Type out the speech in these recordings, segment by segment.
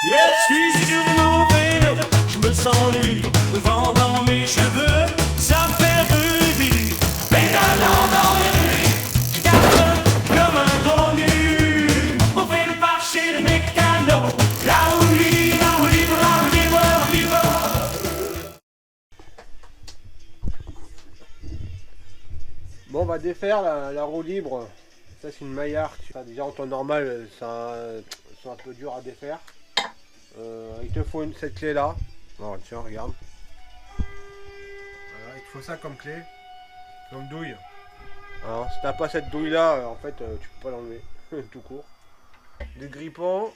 Yeah, je suis sur mon vélo, je me sens libre, le vent dans mes cheveux, ça me fait revivre, pédalant dans les rues, garde comme un drogué, on fait le marché de mécano, la roue libre, la roue libre, la roue libre, la roue libre. Bon, on va défaire la roue libre. Ça, c'est une Maillard. Déjà, en temps normal, c'est un peu dur à défaire. Il te faut cette clé là. Oh, tiens, regarde. Voilà, il te faut ça comme clé. Comme douille. Alors, si t'as pas cette douille là, en fait, tu peux pas l'enlever. Tout court. Du grippon.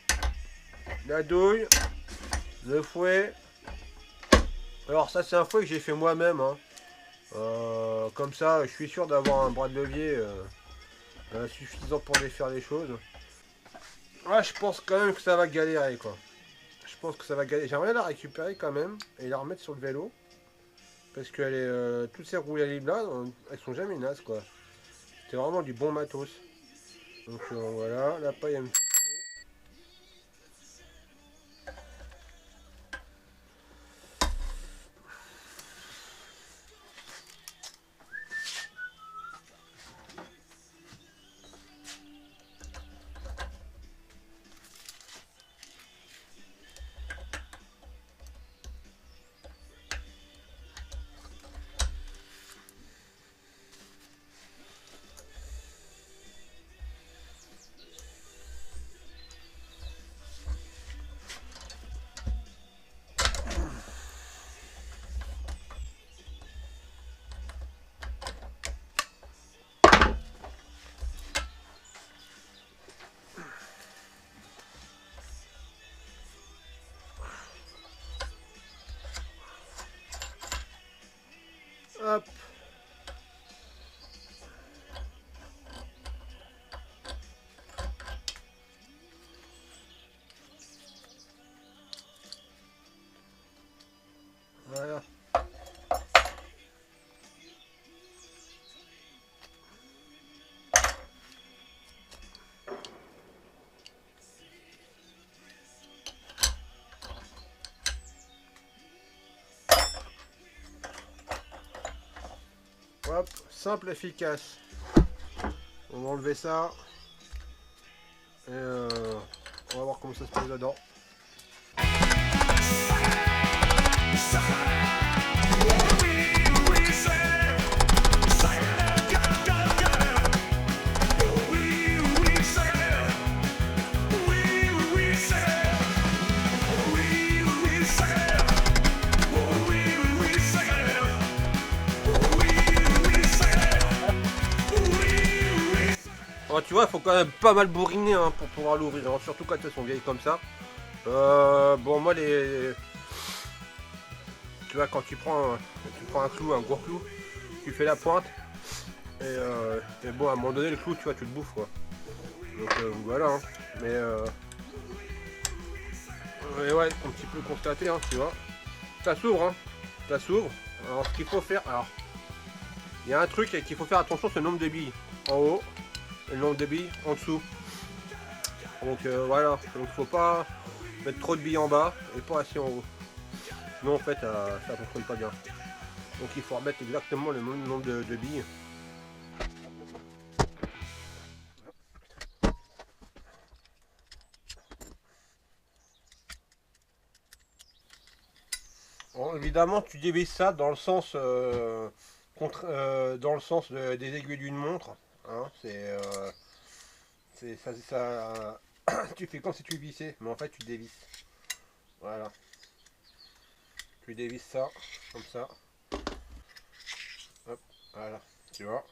La douille. Le fouet. Alors, ça, c'est un fouet que j'ai fait moi-même. Hein. Comme ça, je suis sûr d'avoir un bras de levier suffisant pour défaire les choses. Ah, je pense quand même que ça va galérer quoi. Je pense que ça va galérer. J'aimerais la récupérer quand même et la remettre sur le vélo. Parce que toutes ces roues libres là, elles sont jamais nazes quoi. C'était vraiment du bon matos. Donc voilà, la paille elle me fait chier. Hop. Voilà. Hop, simple, efficace. On va enlever ça. Et on va voir comment ça se passe dedans. Oh, tu vois, il faut quand même pas mal bourriner hein, pour pouvoir l'ouvrir, hein, surtout quand elles sont vieilles comme ça. Bon, moi, tu vois, quand tu prends un clou, un gros clou, tu fais la pointe, et bon, à un moment donné, le clou, tu vois, tu le bouffes, quoi. Donc voilà, hein. Mais ouais, un petit peu constaté, hein, tu vois. Ça s'ouvre, hein. Ça s'ouvre. Alors, ce qu'il faut faire, alors, il y a un truc qu'il faut faire attention, c'est le nombre de billes en haut. Et le nombre de billes en dessous. Donc voilà, donc faut pas mettre trop de billes en bas et pas assez en haut. Sinon en fait ça fonctionne pas bien. Donc il faut remettre exactement le même nombre de billes. Bon, évidemment tu dévises ça dans le sens des aiguilles d'une montre. Hein, ça tu fais comme si tu vissais, mais en fait tu dévisses. Voilà. Tu dévisses ça, comme ça. Hop, voilà, tu vois.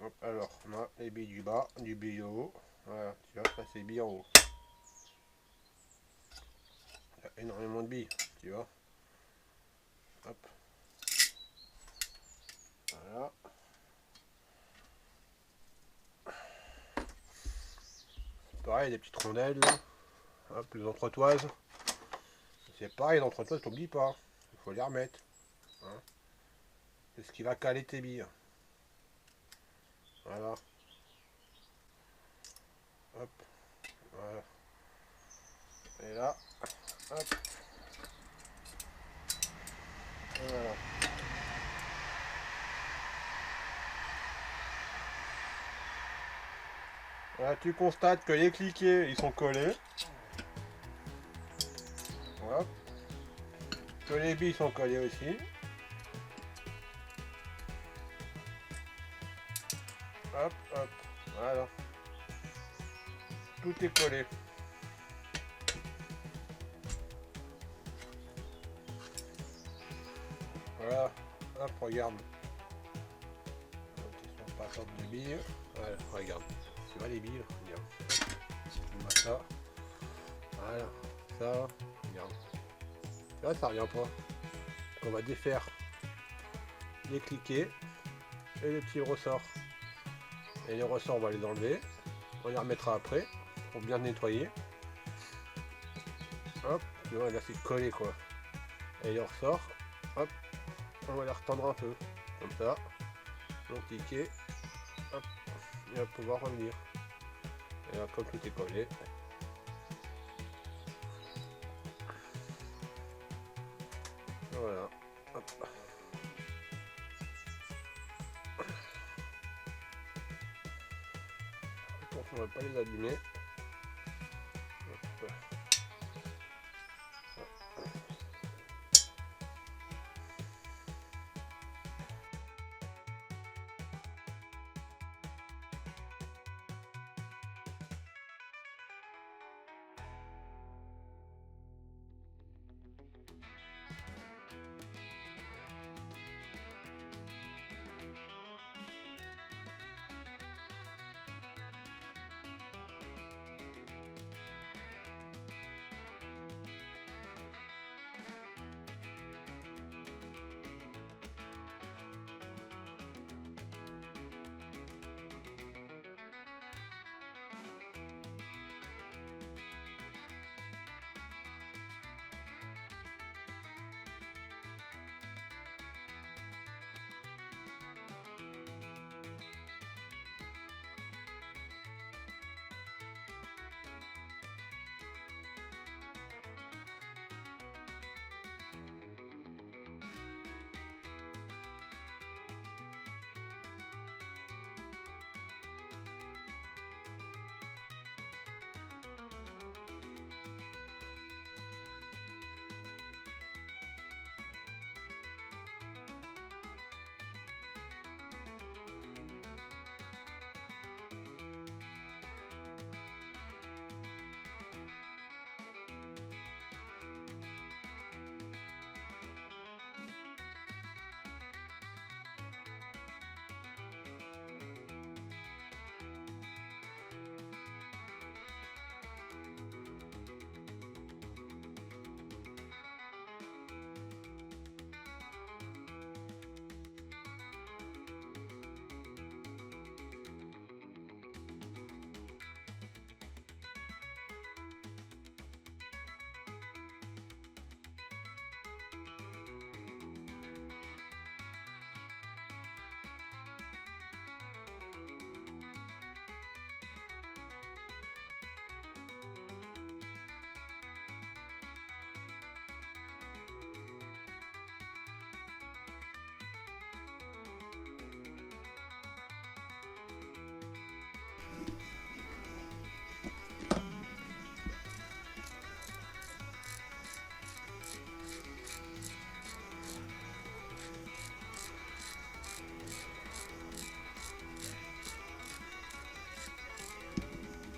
Hop, alors, on a les billes du bas, du billes au haut. Voilà, tu vois, ça c'est les billes en haut. Il y a énormément de billes, tu vois. Hop. Voilà. Pareil, des petites rondelles. Hop, les entretoises. C'est pareil, les entretoises, t'oublies pas. Il faut les remettre. Hein. C'est ce qui va caler tes billes. Voilà. Hop. Voilà. Et Et là, hop. Et voilà. Là, tu constates que les cliquets, ils sont collés. Voilà. Que les billes sont collées aussi. Hop, hop. Voilà. Tout est collé. Voilà. Hop, regarde. Ils sont pas sorte de billes. Voilà, regarde. Tu vois les billes? Regarde. On va ça. Voilà. Ça. Regarde. Là, ça revient pas. On va défaire les cliquets et les petits ressorts. Et les ressorts, on va les enlever. On les remettra après pour bien nettoyer. Hop, tu vois, là c'est collé quoi. Et les ressorts, hop, on va les retendre un peu. Comme ça. Donc cliquer. Hop, il va pouvoir revenir. Et là, comme tout est collé. Voilà. Hop. Attention, on va pas les abîmer. Hop.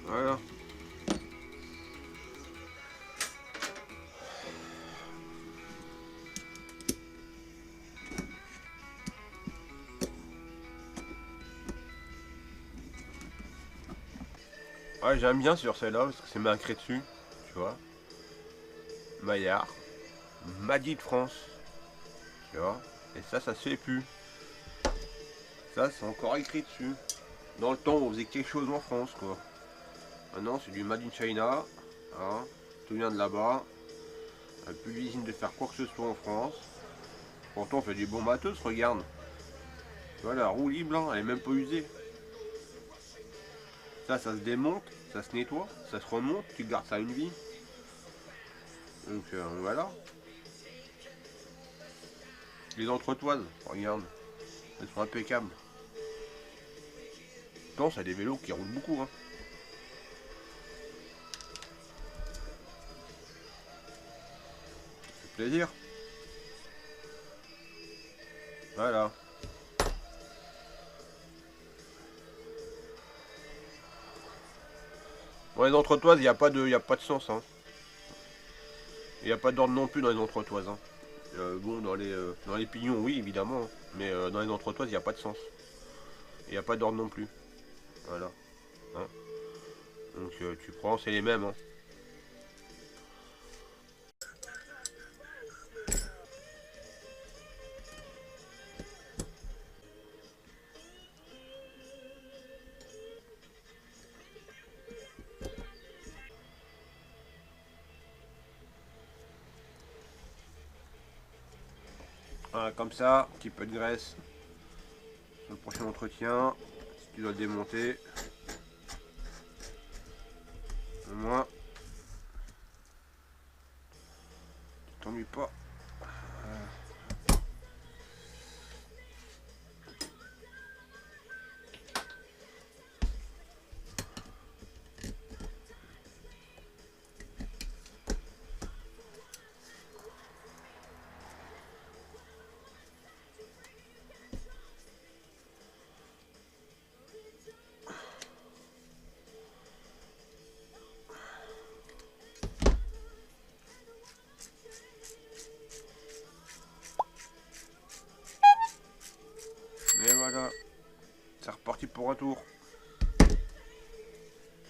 Voilà. Ouais, j'aime bien sur celle-là parce que c'est marqué dessus, tu vois. Maillard, Madi de France, tu vois. Et ça se fait plus. Ça, c'est encore écrit dessus. Dans le temps, on faisait quelque chose en France, quoi. Maintenant, c'est du Made in China. Hein, tout vient de là-bas. On n'a plus l'usine de faire quoi que ce soit en France. Pourtant, on fait du bon matos, regarde. Tu vois, la roue libre, hein, elle est même pas usée. Ça se démonte, ça se nettoie, ça se remonte, tu gardes ça une vie. Donc voilà. Les entretoises, regarde, elles sont impeccables. Non, c'est des vélos qui roulent beaucoup. Hein. Ça fait plaisir. Voilà. Dans les entretoises, il n'y a pas de sens. Hein. Il n'y a pas d'ordre non plus dans les entretoises. Hein. Bon, dans les pignons, oui, évidemment. Hein. Mais dans les entretoises, il n'y a pas de sens. Il n'y a pas d'ordre non plus. Voilà. Hein. Donc tu prends, c'est les mêmes. Hein. Voilà, comme ça, un petit peu de graisse sur le prochain entretien. Si tu dois le démonter, au moins, tu t'ennuies pas.